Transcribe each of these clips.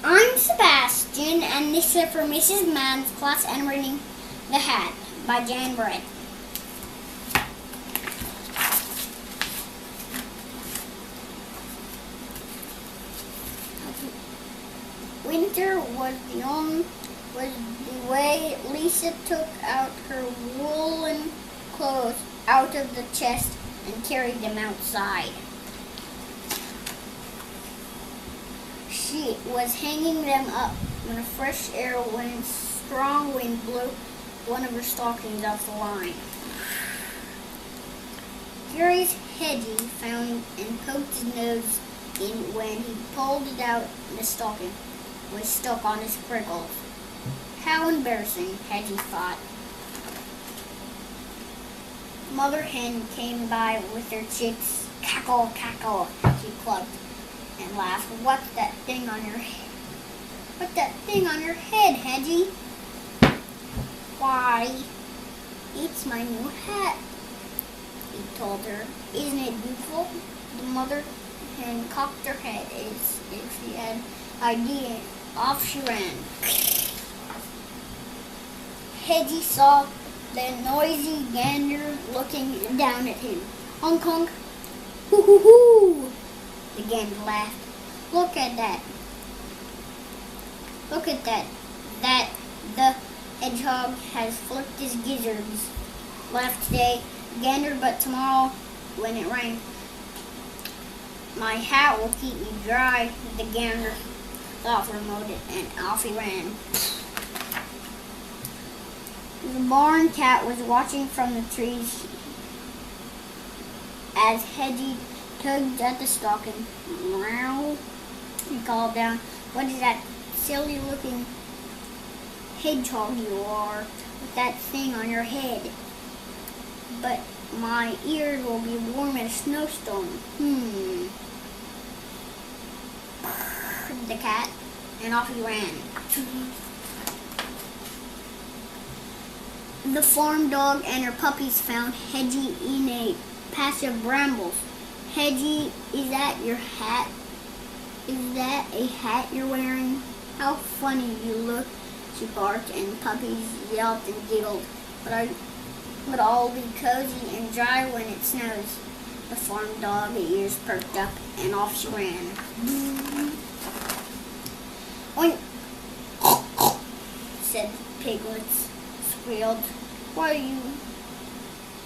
I'm Sebastian, and this is for Mrs. Mann's class and reading The Hat by Jane Brett. Winter was the way Lisa took out her woolen clothes out of the chest and carried them outside. She was hanging them up when a fresh strong wind blew one of her stockings off the line. Gary's Hedgie found and poked his nose in when he pulled it out. The stocking was stuck on his prickles. How embarrassing, Hedgie thought. Mother hen came by with her chicks. Cackle, cackle, she clucked and laughed. What's that thing on your head? What's that thing on your head, Hedgie? Why, it's my new hat, he told her. Isn't it beautiful? The mother hen cocked her head as if she had idea. Off she ran. Hedgie saw the noisy gander looking down at him. Honk, honk. Hoo, hoo, hoo. The gander laughed. Look at that. Look at that. The hedgehog has flipped his gizzards. Laughed today, gander, but tomorrow when it rains, my hat will keep me dry. The gander thought for a moment, and off he ran. The barn cat was watching from the trees as Hedgie tugged at the stocking. Meow, he called down. What is that silly-looking hedgehog you are with that thing on your head? But my ears will be warm as a snowstorm. The cat, and off he ran. The farm dog and her puppies found Hedgie in a patch of brambles. Hedgie, is that your hat? Is that a hat you're wearing? How funny you look, she barked, and the puppies yelped and giggled. But I'll be cozy and dry when it snows. The farm dog, ears perked up, and off she ran. Oink! Said the piglets, squealed. What are you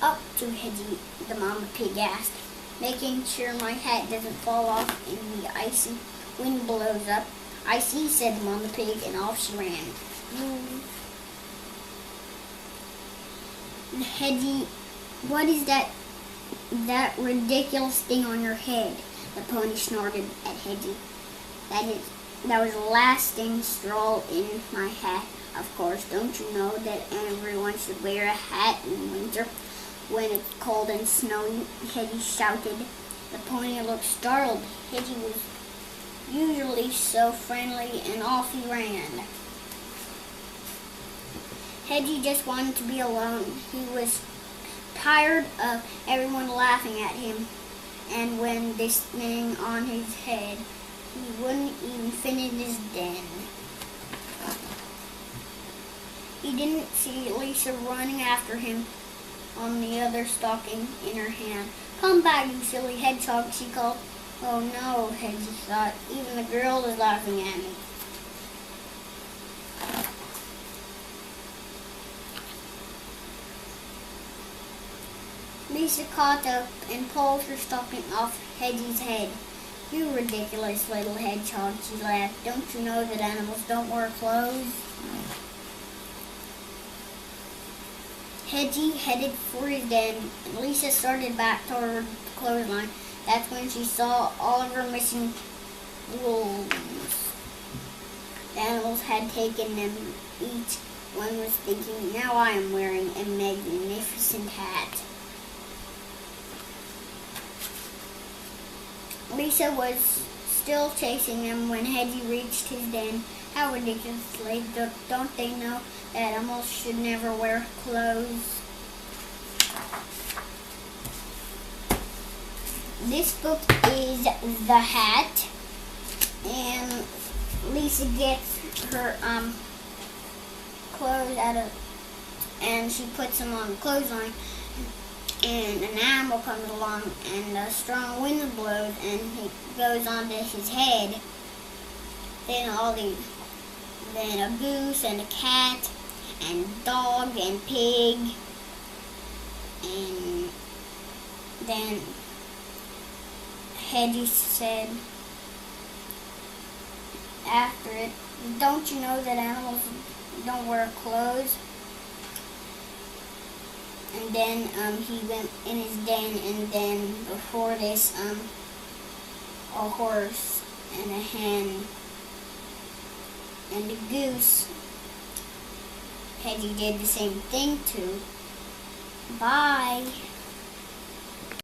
up to, Hedgie? The mama pig asked. Making sure my hat doesn't fall off and the icy wind blows up. I see, said the mama pig, and off she ran. Hedgie, what is that ridiculous thing on your head? The pony snorted at Hedgie. That was the last thing straw in my hat, of course. Don't you know that everyone should wear a hat in winter when it's cold and snowy? Hedgie shouted. The pony looked startled. Hedgie was usually so friendly, and off he ran. Hedgie just wanted to be alone. He was tired of everyone laughing at him, and when this thing on his head, he wouldn't even finish his den. He didn't see Lisa running after him on the other stocking in her hand. Come back, you silly hedgehog, she called. Oh no, Hedgie thought, even the girl is laughing at me. Lisa caught up and pulled her stocking off Hedgie's head. You ridiculous little hedgehog, she laughed. Don't you know that animals don't wear clothes? Hedgie headed for his den, and Lisa started back toward the clothesline. That's when she saw all of her missing wolves. The animals had taken them each. One was thinking, now I am wearing a magnificent hat. Lisa was still chasing them when Hedgie reached his den. How ridiculously, don't they know that animals should never wear clothes? This book is The Hat, and Lisa Lisa gets her clothes out of, and she puts them on the clothesline, and an animal comes along, and a strong wind blows, and it goes onto his head. Then then a goose and a cat and dog and pig, and then Hedgie said after it, "Don't you know that animals don't wear clothes?" And then he went in his den, and then before this, a horse and a hen and a goose, Hedgie did the same thing to. Bye.